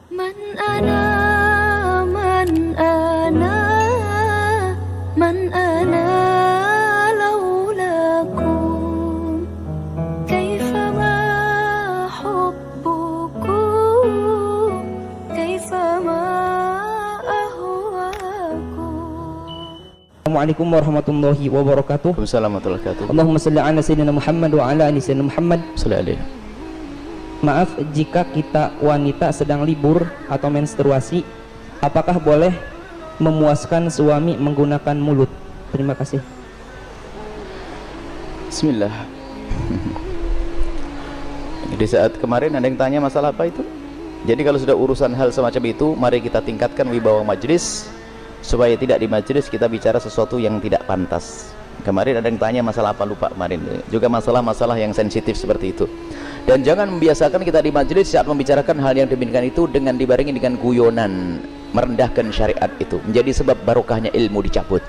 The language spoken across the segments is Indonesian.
Man ana, man ana, man ana laulakum, kaifama hubbukum, kaifama ahwakum. Assalamualaikum warahmatullahi wabarakatuh. Waalaikumsalam warahmatullahi wabarakatuh. Allahumma salli ala sayyidina Muhammad wa ala ali sayyidina Muhammad. Sallallahu alaihi. Maaf jika kita wanita sedang libur atau menstruasi, apakah boleh memuaskan suami menggunakan mulut? Terima kasih. Bismillah. Di saat kemarin ada yang tanya masalah apa itu? Jadi kalau sudah urusan hal semacam itu, mari kita tingkatkan wibawa majelis supaya tidak di majelis kita bicara sesuatu yang tidak pantas. Kemarin ada yang tanya masalah apa, lupa kemarin. Juga masalah-masalah yang sensitif seperti itu. Dan jangan membiasakan kita di majelis saat membicarakan hal yang demikian itu dengan dibarengi dengan guyonan, merendahkan syariat itu, menjadi sebab barokahnya ilmu dicabut.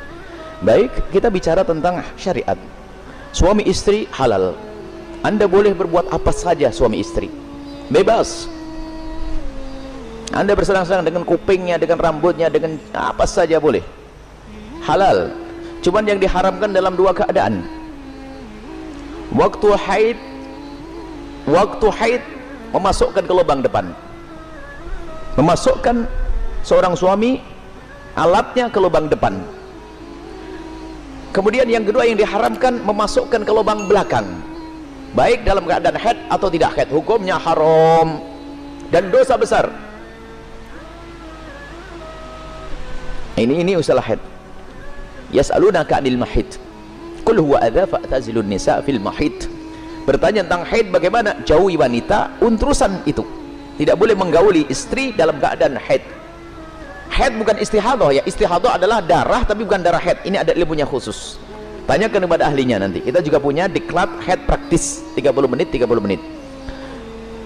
Baik, kita bicara tentang syariat. Suami istri halal. Anda boleh berbuat apa saja suami istri. Bebas. Anda bersenang-senang dengan kupingnya, dengan rambutnya, dengan apa saja boleh. Halal. Cuman yang diharamkan dalam dua keadaan. Waktu haid memasukkan ke lubang depan, memasukkan seorang suami alatnya ke lubang depan. Kemudian yang kedua yang diharamkan memasukkan ke lubang belakang, baik dalam keadaan haid atau tidak haid, hukumnya haram dan dosa besar. Ini usaha haid. Yas'alunaka 'anil mahid qul huwa adza fa'tazilun nisa fil mahid. Bertanya tentang haid, bagaimana jauhi wanita untrusan itu. Tidak boleh menggauli istri dalam keadaan haid. Haid bukan istihadah ya, istihadah adalah darah tapi bukan darah haid. Ini ada ilmunya khusus. Tanyakan kepada ahlinya nanti. Kita juga punya diklat haid praktis 30 menit 30 menit.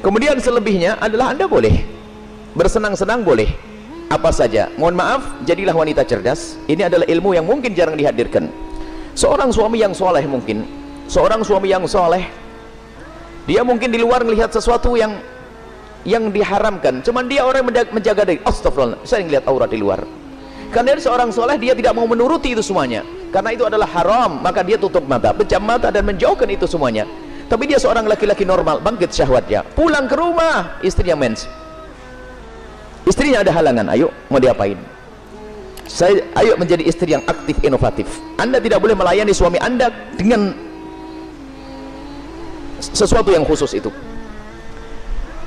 Kemudian selebihnya adalah Anda boleh bersenang-senang, boleh apa saja. Mohon maaf, jadilah wanita cerdas. Ini adalah ilmu yang mungkin jarang dihadirkan. Seorang suami yang soleh, mungkin seorang suami yang soleh, dia mungkin di luar melihat sesuatu yang diharamkan, cuman dia orang menjaga diri. Astagfirullah, saya ngelihat aurat di luar. Karena dia seorang soleh, dia tidak mau menuruti itu semuanya, karena itu adalah haram, maka dia tutup mata, pejam mata dan menjauhkan itu semuanya. Tapi dia seorang laki-laki normal, bangkit syahwatnya, pulang ke rumah, istrinya mens, istrinya ada halangan, ayo mau diapain? Ayo menjadi istri yang aktif, inovatif. Anda tidak boleh melayani suami Anda dengan sesuatu yang khusus itu.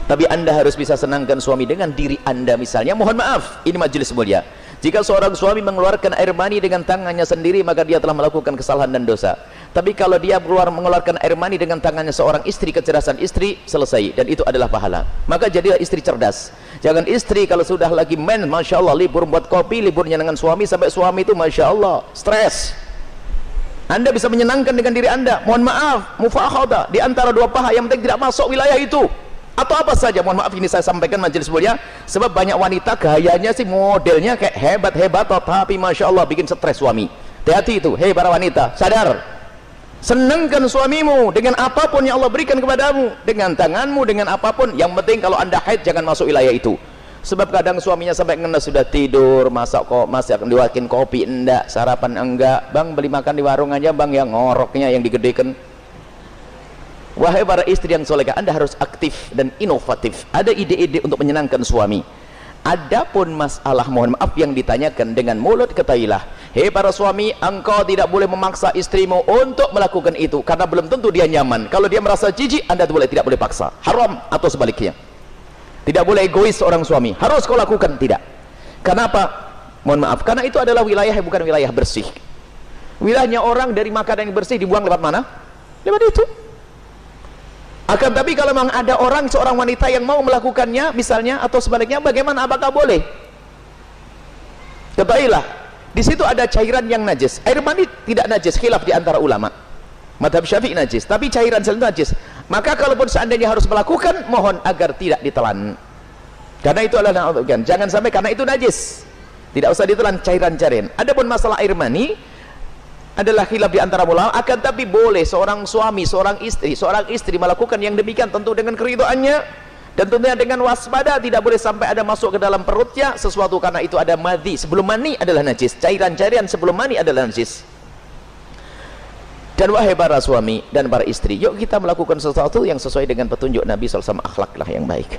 Tapi Anda harus bisa senangkan suami dengan diri Anda misalnya. Mohon maaf, ini majelis mulia. Jika seorang suami mengeluarkan air mani dengan tangannya sendiri, maka dia telah melakukan kesalahan dan dosa. Tapi kalau dia mengeluarkan air mani dengan tangannya seorang istri, kecerdasan istri, selesai. Dan itu adalah pahala. Maka jadilah istri cerdas. Jangan istri kalau sudah lagi Masya Allah, libur buat kopi, liburnya dengan suami, sampai suami itu Masya Allah, stres. Anda bisa menyenangkan dengan diri Anda. Mohon maaf, mufakhadah di antara dua paha, yang penting tidak masuk wilayah itu. Atau apa saja, mohon maaf ini saya sampaikan majelis mulia, sebab banyak wanita gayanya sih modelnya kayak hebat-hebat, tapi Masya Allah bikin stres suami. Hati-hati itu, hei para wanita, sadar. Senangkan suamimu dengan apapun yang Allah berikan kepadamu, dengan tanganmu, dengan apapun. Yang penting kalau Anda haid, jangan masuk wilayah itu. Sebab kadang suaminya sampai ngenes sudah tidur, masak diwakin kopi enggak, sarapan enggak, bang beli makan di warung aja bang, yang ngoroknya yang digedekan. Wahai para istri yang solehah, Anda harus aktif dan inovatif. Ada ide-ide untuk menyenangkan suami. Adapun masalah mohon maaf yang ditanyakan dengan mulut, ketahuilah, hei para suami, engkau tidak boleh memaksa istrimu untuk melakukan itu, karena belum tentu dia nyaman. Kalau dia merasa jijik, Anda tidak boleh paksa, haram. Atau sebaliknya, tidak boleh egois seorang suami, harus kau lakukan, tidak. Kenapa? Mohon maaf, karena itu adalah wilayah yang bukan wilayah bersih. Wilayahnya orang dari makanan yang bersih dibuang lewat mana? Lewat itu. Akan tapi kalau memang ada orang, seorang wanita yang mau melakukannya misalnya, atau sebaliknya, bagaimana, apakah boleh? Ketahuilah, di situ ada cairan yang najis. Air mani tidak najis, khilaf di antara ulama. Madhab Syafi'i najis, tapi cairan selalu najis. Maka kalaupun seandainya harus melakukan, mohon agar tidak ditelan. Karena itu adalah, jangan sampai karena itu najis, tidak usah ditelan cairan-cairan. Adapun masalah air mani adalah khilaf di antara ulama, akan tapi boleh seorang suami, seorang istri melakukan yang demikian tentu dengan keridhaannya. Dan tentunya dengan waspada, tidak boleh sampai ada masuk ke dalam perutnya sesuatu, karena itu ada madhi. Sebelum mani adalah najis, cairan-cairan sebelum mani adalah najis. Dan wahai para suami dan para istri, yuk kita melakukan sesuatu yang sesuai dengan petunjuk Nabi SAW, akhlaklah yang baik.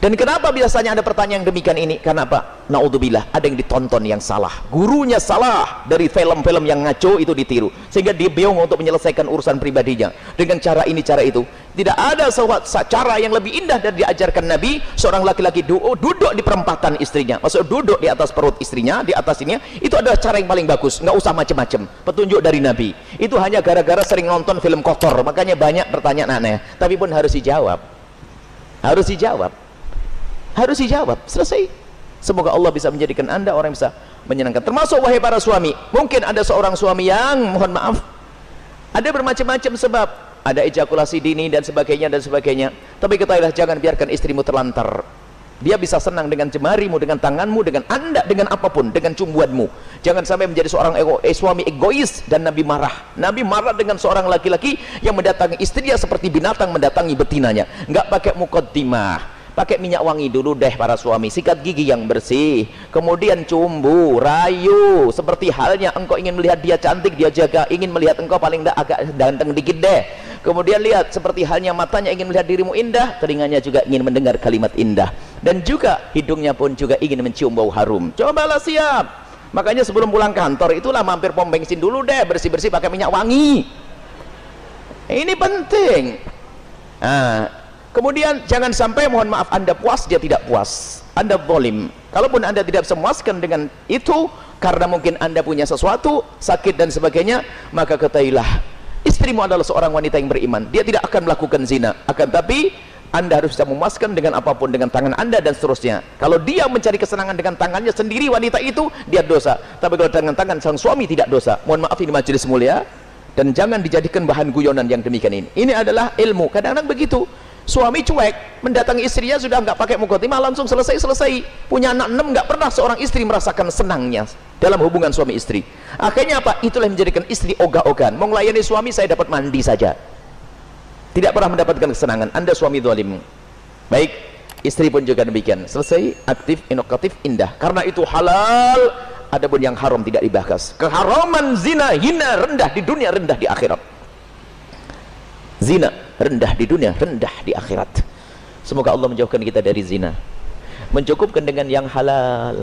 Dan kenapa biasanya ada pertanyaan demikian ini? Karena apa? Naudzubillah, ada yang ditonton yang salah, gurunya salah, dari film-film yang ngaco itu ditiru, sehingga dia bingung untuk menyelesaikan urusan pribadinya dengan cara ini, cara itu. Tidak ada cara yang lebih indah dari diajarkan Nabi. Seorang laki-laki duduk di perempatan istrinya, maksud duduk di atas perut istrinya, di atas ini, itu adalah cara yang paling bagus. Nggak usah macam-macam, petunjuk dari Nabi. Itu hanya gara-gara sering nonton film kotor, makanya banyak pertanyaan aneh. Tapi pun harus dijawab, harus dijawab, harus dijawab, selesai. Semoga Allah bisa menjadikan Anda orang yang bisa menyenangkan. Termasuk wahai para suami, mungkin ada seorang suami yang, mohon maaf, ada bermacam-macam sebab, ada ejakulasi dini dan sebagainya dan sebagainya. Tapi ketahuilah, jangan biarkan istrimu terlantar. Dia bisa senang dengan jemarimu, dengan tanganmu, dengan Anda, dengan apapun, dengan cumbuanmu. Jangan sampai menjadi seorang suami egois. Dan Nabi marah. Nabi marah dengan seorang laki-laki yang mendatangi istrinya seperti binatang mendatangi betinanya. Nggak pakai muqaddimah, pakai minyak wangi dulu deh para suami, sikat gigi yang bersih, kemudian cumbu, rayu, seperti halnya engkau ingin melihat dia cantik, dia jaga, ingin melihat engkau paling tidak agak ganteng dikit deh. Kemudian lihat, seperti halnya matanya ingin melihat dirimu indah, telinganya juga ingin mendengar kalimat indah, dan juga hidungnya pun juga ingin mencium bau harum. Cobalah siap. Makanya sebelum pulang kantor itulah mampir pom bensin dulu deh, bersih-bersih pakai minyak wangi. Ini penting. Kemudian jangan sampai, mohon maaf, Anda puas, dia tidak puas, Anda zalim. Kalaupun Anda tidak bisa memuaskan dengan itu, karena mungkin Anda punya sesuatu, sakit dan sebagainya, maka ketahuilah, istrimu adalah seorang wanita yang beriman. Dia tidak akan melakukan zina, akan tapi Anda harus bisa memuaskan dengan apapun, dengan tangan Anda dan seterusnya. Kalau dia mencari kesenangan dengan tangannya sendiri, wanita itu, dia dosa. Tapi kalau dengan tangan sang suami, tidak dosa. Mohon maaf, ini majelis mulia, dan jangan dijadikan bahan guyonan yang demikian ini. Ini adalah ilmu. Kadang-kadang begitu, suami cuek, mendatangi istrinya sudah nggak pakai muqaddimah, langsung selesai. Punya anak 6, nggak pernah seorang istri merasakan senangnya dalam hubungan suami istri. Akhirnya apa? Itulah yang menjadikan istri ogah-ogahan. Mau melayani suami, saya dapat mandi saja, tidak pernah mendapatkan kesenangan. Anda suami zalim. Baik, istri pun juga demikian. Selesai, aktif, inovatif, indah. Karena itu halal. Adapun yang haram tidak dibahas. Keharaman zina, hina, rendah di dunia, rendah di akhirat. Zina rendah di dunia, rendah di akhirat. Semoga Allah menjauhkan kita dari zina, mencukupkan dengan yang halal.